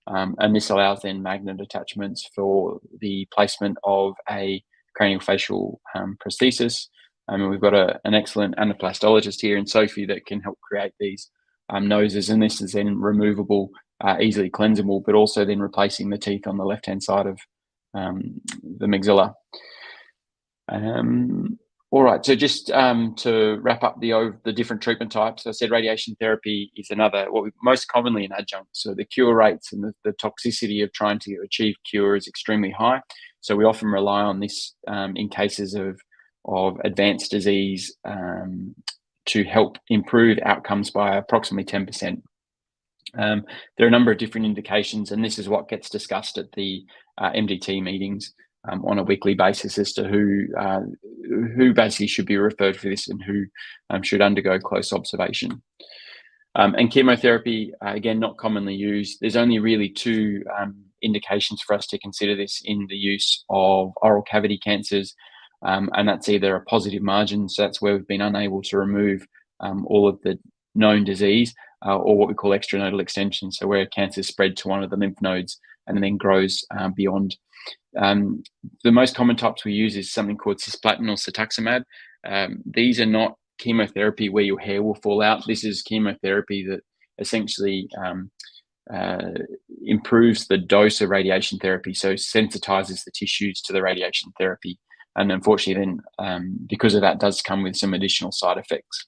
B: And this allows then magnet attachments for the placement of a craniofacial prosthesis. And we've got an excellent anaplastologist here in Sophie that can help create these noses, and this is then removable, easily cleansable, but also then replacing the teeth on the left-hand side of the maxilla. All right, so just to wrap up the different treatment types, I said radiation therapy is another, what we most commonly in adjunct. So the cure rates and the toxicity of trying to achieve cure is extremely high. So we often rely on this in cases of advanced disease to help improve outcomes by approximately 10%. There are a number of different indications, and this is what gets discussed at the MDT meetings. on a weekly basis as to who basically should be referred for this and who should undergo close observation. And chemotherapy, again, not commonly used. There's only really two indications for us to consider this in the use of oral cavity cancers, and that's either a positive margin, so that's where we've been unable to remove all of the known disease, or what we call extranodal extension, so where cancer is spread to one of the lymph nodes and then grows beyond. The most common types we use is something called cisplatin or cetuximab. These are not chemotherapy where your hair will fall out. This is chemotherapy that essentially improves the dose of radiation therapy, so sensitizes the tissues to the radiation therapy. And unfortunately then, because of that, does come with some additional side effects.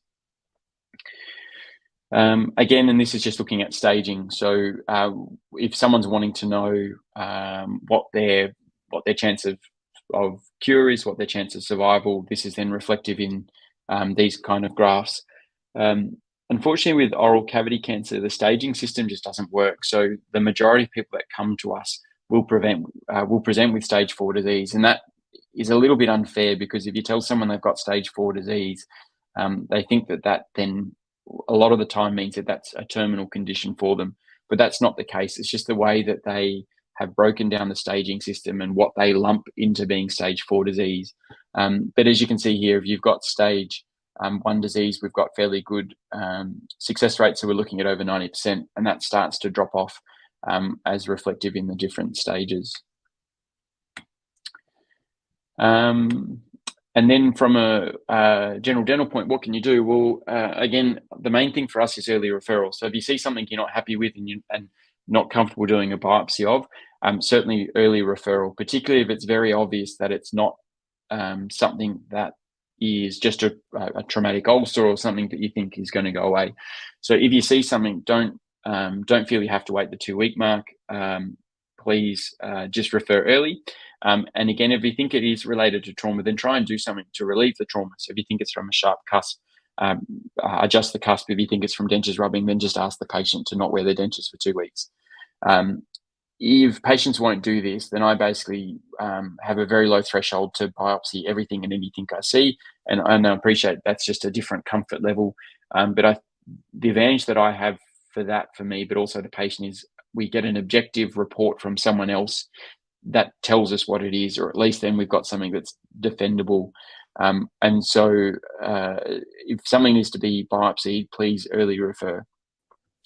B: Again, and this is just looking at staging. So if someone's wanting to know what their chance of cure is, what their chance of survival, this is then reflective in these kind of graphs. Unfortunately, with oral cavity cancer, the staging system just doesn't work. So the majority of people that come to us will present with stage 4 disease, and that is a little bit unfair, because if you tell someone they've got stage 4 disease, they think that then a lot of the time means that that's a terminal condition for them, but that's not the case. It's just the way that they have broken down the staging system and what they lump into being stage 4 disease. But as you can see here, if you've got stage 1 disease, we've got fairly good success rates. So we're looking at over 90%, and that starts to drop off as reflective in the different stages. And then from a general dental point, what can you do? Well, again, the main thing for us is early referral. So if you see something you're not happy with and not comfortable doing a biopsy of, certainly early referral, particularly if it's very obvious that it's not something that is just a traumatic ulcer or something that you think is going to go away. So if you see something, don't feel you have to wait the 2-week mark. Please just refer early. And again, if you think it is related to trauma, then try and do something to relieve the trauma. So if you think it's from a sharp cusp, adjust the cusp. If you think it's from dentures rubbing, then just ask the patient to not wear their dentures for 2 weeks. If patients won't do this, then I basically have a very low threshold to biopsy everything and anything I see. And I appreciate that's just a different comfort level. But the advantage that I have for me, but also the patient, is we get an objective report from someone else that tells us what it is, or at least then we've got something that's defendable. And so if something needs to be biopsied, please early refer.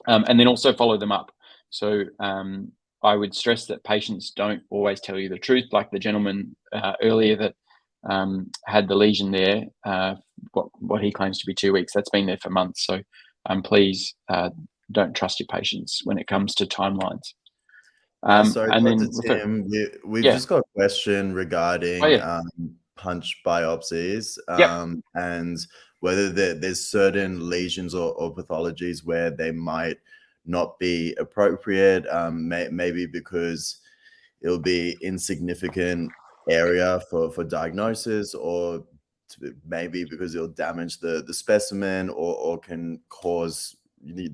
B: And then also follow them up. So I would stress that patients don't always tell you the truth, like the gentleman earlier that had the lesion there, what he claims to be 2 weeks, that's been there for months. So please don't trust your patients when it comes to timelines.
A: Sorry,
B: and
A: Dr.
B: then
A: Tim, we've just got a question regarding punch biopsies and whether there's certain lesions or pathologies where they might not be appropriate, maybe because it'll be insignificant area for diagnosis, or maybe because it'll damage the specimen, or can cause,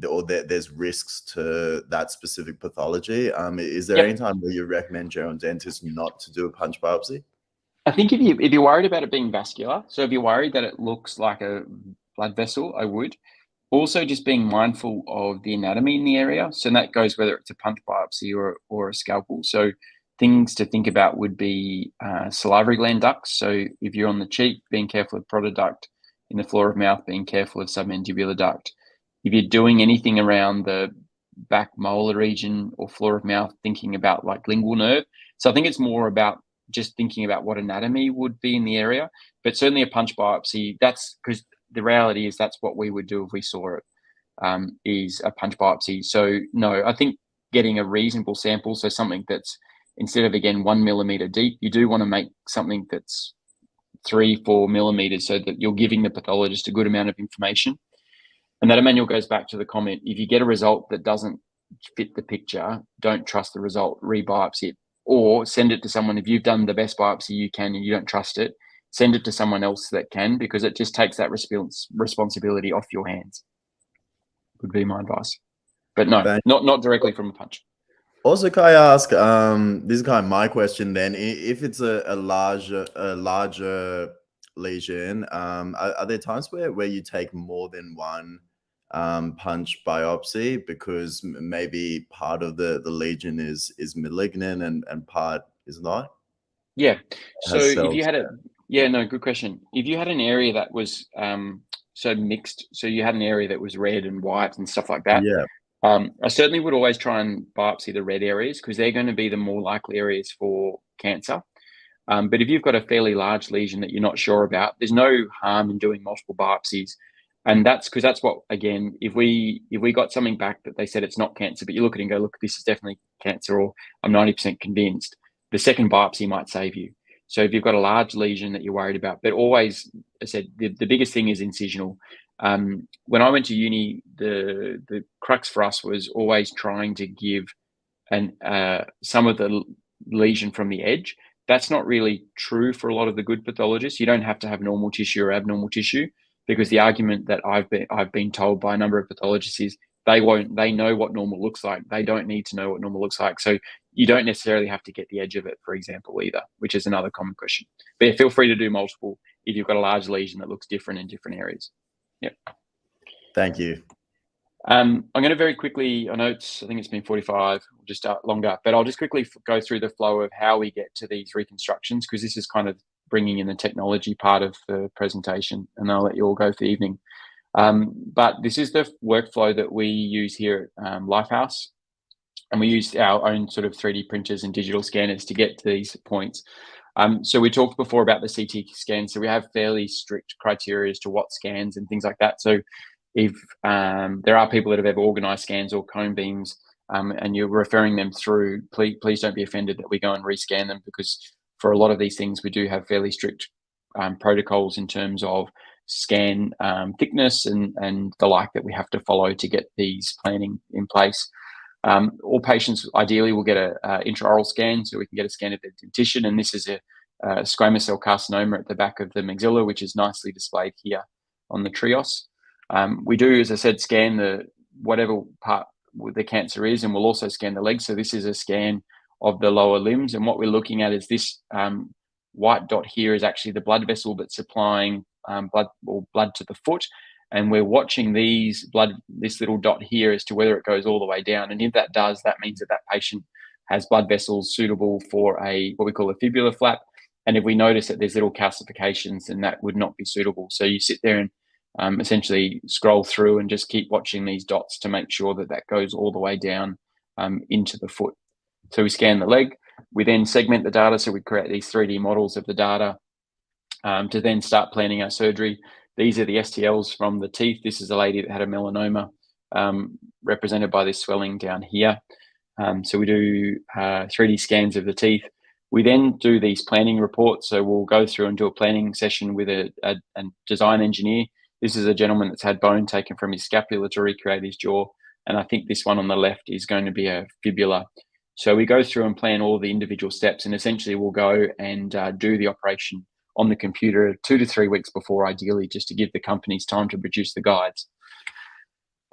A: or there's risks to that specific pathology. Is there any time where you recommend general dentists not to do a punch biopsy?
B: I think if you're worried about it being vascular, so if you're worried that it looks like a blood vessel, I would. Also, just being mindful of the anatomy in the area. So that goes whether it's a punch biopsy or a scalpel. So things to think about would be salivary gland ducts. So if you're on the cheek, being careful of parotid duct. In the floor of mouth, being careful of submandibular duct. If you're doing anything around the back molar region or floor of mouth, thinking about like lingual nerve. So I think it's more about just thinking about what anatomy would be in the area, but certainly a punch biopsy, that's because the reality is that's what we would do if we saw it, is a punch biopsy. So no, I think getting a reasonable sample, so something that's, instead of, again, 1 millimeter deep, you do want to make something that's 3-4 millimeters, so that you're giving the pathologist a good amount of information. And that, Emmanuel, goes back to the comment, if you get a result that doesn't fit the picture, don't trust the result, re-biopsy it, or send it to someone. If you've done the best biopsy you can and you don't trust it, send it to someone else that can, because it just takes that responsibility off your hands, would be my advice. But no, not directly from a punch.
A: Also, can I ask, this is kind of my question then, if it's a larger lesion, are there times where you take more than one punch biopsy because maybe part of the lesion is malignant and part is not,
B: Yeah. So
A: has
B: if you
A: cells?
B: had a, yeah, no, good question. If you had an area that was so mixed, so you had an area that was red and white and stuff like that,
A: Yeah,
B: I certainly would always try and biopsy the red areas because they're going to be the more likely areas for cancer. But if you've got a fairly large lesion that you're not sure about, there's no harm in doing multiple biopsies. And that's because that's what, again, if we got something back that they said it's not cancer, but you look at it and go, look, this is definitely cancer, or I'm 90% convinced, the second biopsy might save you. So if you've got a large lesion that you're worried about, but always, I said, the biggest thing is incisional. When I went to uni, the crux for us was always trying to give some of the lesion from the edge. That's not really true for a lot of the good pathologists. You don't have to have normal tissue or abnormal tissue, because the argument that I've been told by a number of pathologists is they know what normal looks like. They don't need to know what normal looks like. So you don't necessarily have to get the edge of it, for example, either, which is another common question. But yeah, feel free to do multiple if you've got a large lesion that looks different in different areas. Yep.
A: thank you.
B: I'm going to very quickly, I think it's been 45, we'll just start longer, but I'll just quickly go through the flow of how we get to these reconstructions, because this is kind of bringing in the technology part of the presentation, and I'll let you all go for the evening. But this is the workflow that we use here at Lifehouse, and we use our own sort of 3D printers and digital scanners to get to these points. So we talked before about the CT scan, so we have fairly strict criteria as to what scans and things like that. So if there are people that have ever organized scans or cone beams, and you're referring them through, please don't be offended that we go and rescan them, because for a lot of these things we do have fairly strict protocols in terms of scan thickness and the like that we have to follow to get these planning in place. All patients ideally will get a intraoral scan, so we can get a scan of their dentition, and this is a squamous cell carcinoma at the back of the maxilla, which is nicely displayed here on the trios. We do, as I said, scan the whatever part the cancer is, and we'll also scan the legs. So this is a scan of the lower limbs, and what we're looking at is this white dot here is actually the blood vessel that's supplying blood to the foot, and we're watching this little dot here as to whether it goes all the way down. And if that does, that means that that patient has blood vessels suitable for what we call a fibular flap. And if we notice that there's little calcifications, then that would not be suitable. So you sit there and essentially scroll through and just keep watching these dots to make sure that that goes all the way down into the foot. So we scan the leg. We then segment the data. So we create these 3D models of the data to then start planning our surgery. These are the STLs from the teeth. This is a lady that had a melanoma, represented by this swelling down here. So we do 3D scans of the teeth. We then do these planning reports. So we'll go through and do a planning session with a design engineer. This is a gentleman that's had bone taken from his scapula to recreate his jaw. And I think this one on the left is going to be a fibula. So we go through and plan all the individual steps, and essentially we'll go and do the operation on the computer 2 to 3 weeks before, ideally, just to give the companies time to produce the guides.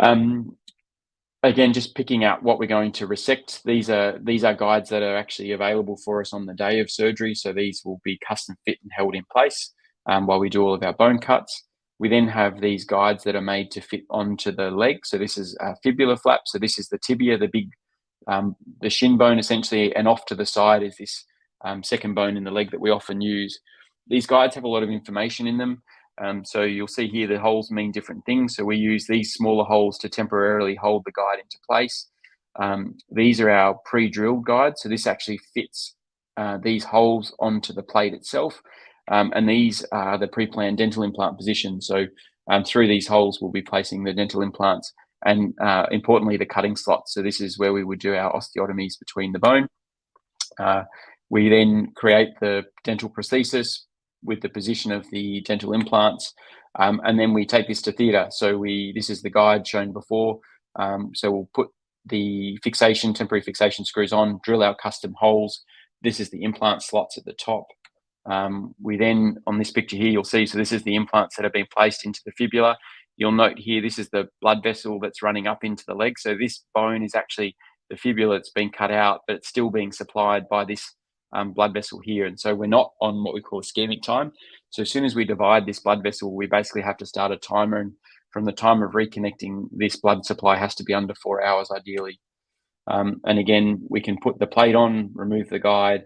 B: Again, just picking out what we're going to resect. These are guides that are actually available for us on the day of surgery. So these will be custom fit and held in place while we do all of our bone cuts. We then have these guides that are made to fit onto the leg. So this is a fibular flap. So this is the tibia, the big, the shin bone essentially, and off to the side is this second bone in the leg that we often use. These guides have a lot of information in them. So you'll see here the holes mean different things. So we use these smaller holes to temporarily hold the guide into place. These are our pre-drilled guides. So this actually fits these holes onto the plate itself. And these are the pre-planned dental implant positions. So through these holes, we'll be placing the dental implants, and importantly, the cutting slots. So this is where we would do our osteotomies between the bone. We then create the dental prosthesis with the position of the dental implants, and then we take this to theatre. So this is the guide shown before. So we'll put the temporary fixation screws on, drill our custom holes. This is the implant slots at the top. We then, on this picture here, you'll see, so this is the implants that have been placed into the fibula. You'll note here, this is the blood vessel that's running up into the leg. So this bone is actually the fibula's been cut out, but it's still being supplied by this blood vessel here. And so we're not on what we call ischemic time. So as soon as we divide this blood vessel, we basically have to start a timer. And from the time of reconnecting, this blood supply has to be under 4 hours, ideally. And again, we can put the plate on, remove the guide,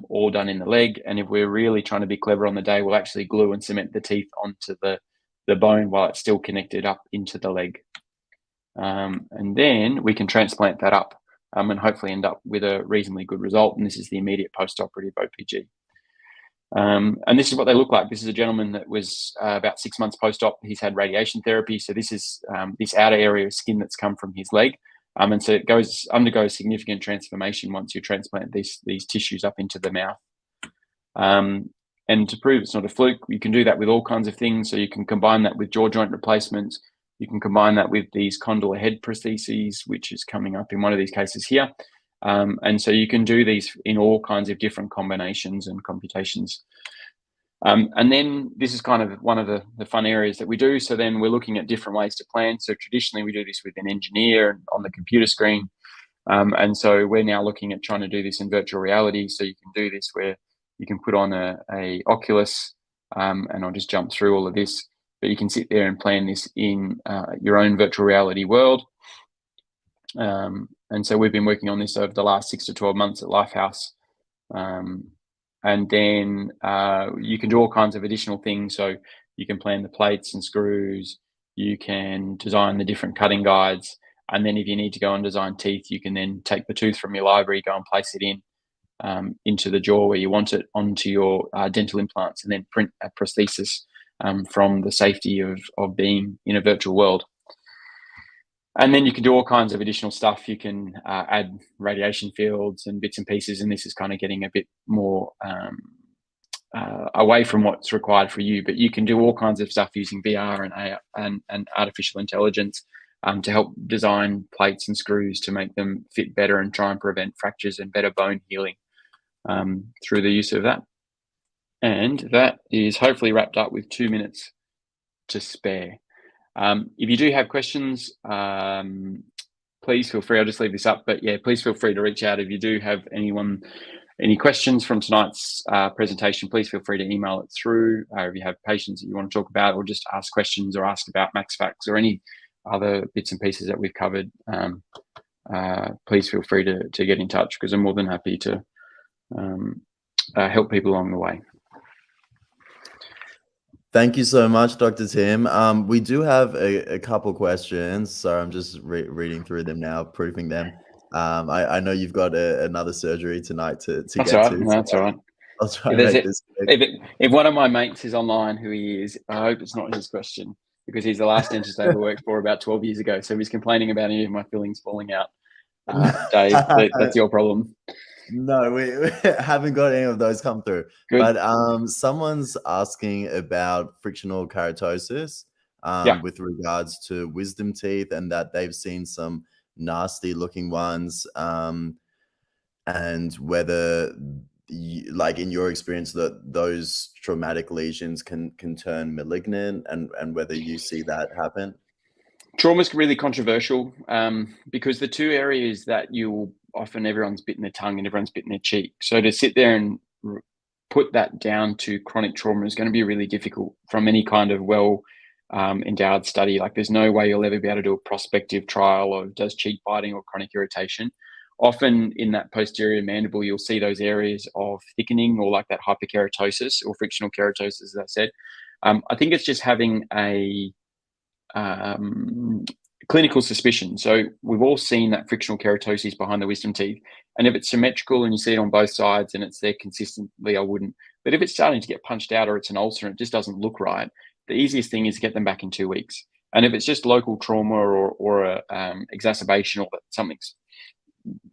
B: all done in the leg. And if we're really trying to be clever on the day, we'll actually glue and cement the teeth onto the bone while it's still connected up into the leg. And then we can transplant that up and hopefully end up with a reasonably good result. And this is the immediate post-operative OPG. And this is what they look like. This is a gentleman that was about 6 months post-op. He's had radiation therapy. So this is this outer area of skin that's come from his leg. And so it undergoes significant transformation once you transplant these tissues up into the mouth. And to prove it's not a fluke, you can do that with all kinds of things. So you can combine that with jaw joint replacements. You can combine that with these condylar head prostheses, which is coming up in one of these cases here. And so you can do these in all kinds of different combinations and computations. And then this is kind of one of the fun areas that we do. So then we're looking at different ways to plan. So traditionally we do this with an engineer on the computer screen. And so we're now looking at trying to do this in virtual reality. So you can do this where you can put on a Oculus, and I'll just jump through all of this, but you can sit there and plan this in your own virtual reality world. And so we've been working on this over the last 6 to 12 months at Lifehouse. And then you can do all kinds of additional things. So you can plan the plates and screws, you can design the different cutting guides. And then if you need to go and design teeth, you can then take the tooth from your library, go and place it in into the jaw where you want it, onto your dental implants, and then print a prosthesis from the safety of being in a virtual world. And then you can do all kinds of additional stuff. You can add radiation fields and bits and pieces, and this is kind of getting a bit more away from what's required for you. But you can do all kinds of stuff using VR and AI and artificial intelligence to help design plates and screws to make them fit better and try and prevent fractures and better bone healing through the use of that. And that is hopefully wrapped up with 2 minutes to spare. If you do have questions, please feel free. I'll just leave this up, but yeah, please feel free to reach out if you do have any questions from tonight's presentation. Please feel free to email it through. If you have patients that you want to talk about, or just ask questions or ask about MaxFax or any other bits and pieces that we've covered, please feel free to get in touch, because I'm more than happy to help people along the way.
A: Thank you so much, Dr. Tim. We do have a couple questions, so I'm just reading through them now, proofing them. I know you've got another surgery tonight to
B: That's
A: get
B: all right.
A: to.
B: No, that's all right.
A: I'll try and make this quick.
B: If one of my mates is online, who he is, I hope it's not his question, because he's the last dentist I ever worked for about 12 years ago. So he's complaining about any of my fillings falling out. Dave, that's your problem.
A: No, we haven't got any of those come through.
B: Good.
A: But someone's asking about frictional keratosis with regards to wisdom teeth, and that they've seen some nasty looking ones, and whether like in your experience that those traumatic lesions can turn malignant, and whether you see that happen.
B: Trauma is really controversial because the two areas that you often, everyone's bitten their tongue and everyone's bitten their cheek. So to sit there and put that down to chronic trauma is going to be really difficult from any kind of endowed study. Like there's no way you'll ever be able to do a prospective trial of does cheek biting or chronic irritation. Often in that posterior mandible, you'll see those areas of thickening or like that hyperkeratosis or frictional keratosis, as I said. I think it's just having a clinical suspicion. So we've all seen that frictional keratosis behind the wisdom teeth, and if it's symmetrical and you see it on both sides and it's there consistently, I wouldn't. But if it's starting to get punched out or it's an ulcer and it just doesn't look right, the easiest thing is to get them back in 2 weeks. And if it's just local trauma or a exacerbation, or that something's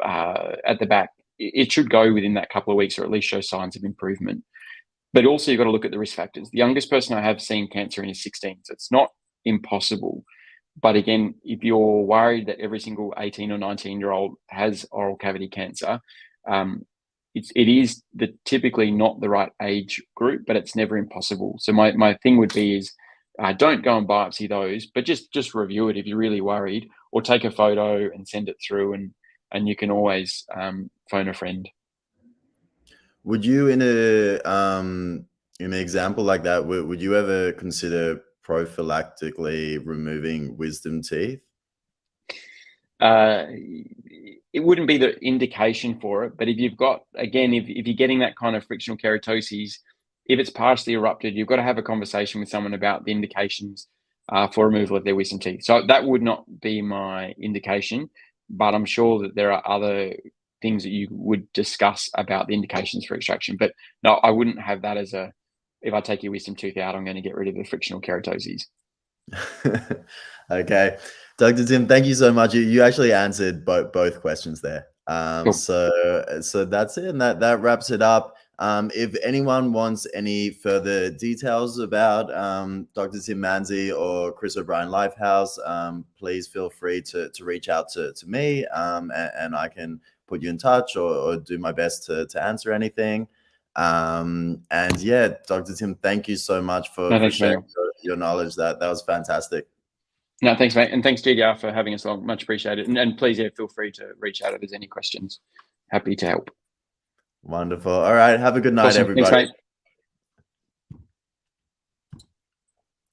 B: at the back, it should go within that couple of weeks, or at least show signs of improvement. But also you've got to look at the risk factors. The youngest person I have seen cancer in is 16, so it's not impossible. But again, if you're worried that every single 18 or 19-year-old has oral cavity cancer, it is typically not the right age group, but it's never impossible. So my thing would be is don't go and biopsy those, but just review it if you're really worried, or take a photo and send it through, and you can always phone a friend.
A: Would you, in an example like that, would you ever consider prophylactically removing wisdom teeth?
B: It wouldn't be the indication for it, but if you've got, again, if you're getting that kind of frictional keratoses, if it's partially erupted, you've got to have a conversation with someone about the indications for removal of their wisdom teeth. So that would not be my indication, but I'm sure that there are other things that you would discuss about the indications for extraction. But no, I wouldn't have that as if I take your wisdom tooth out, I'm going to get rid of the frictional keratoses.
A: Okay. Dr. Tim, thank you so much. You actually answered both questions there.
B: Cool.
A: So that's it, and that wraps it up. If anyone wants any further details about Dr. Tim Manzi or Chris O'Brien Lifehouse, please feel free to reach out to me, and I can put you in touch or do my best to answer anything. And yeah, Dr. Tim, thank you so much for sharing your knowledge. That was fantastic.
B: No, thanks, mate. And thanks, GDR, for having us along. Much appreciated. And please, yeah, feel free to reach out if there's any questions. Happy to help.
A: Wonderful. All right. Have a good night,
B: Awesome.
A: everybody.
B: Thanks, mate.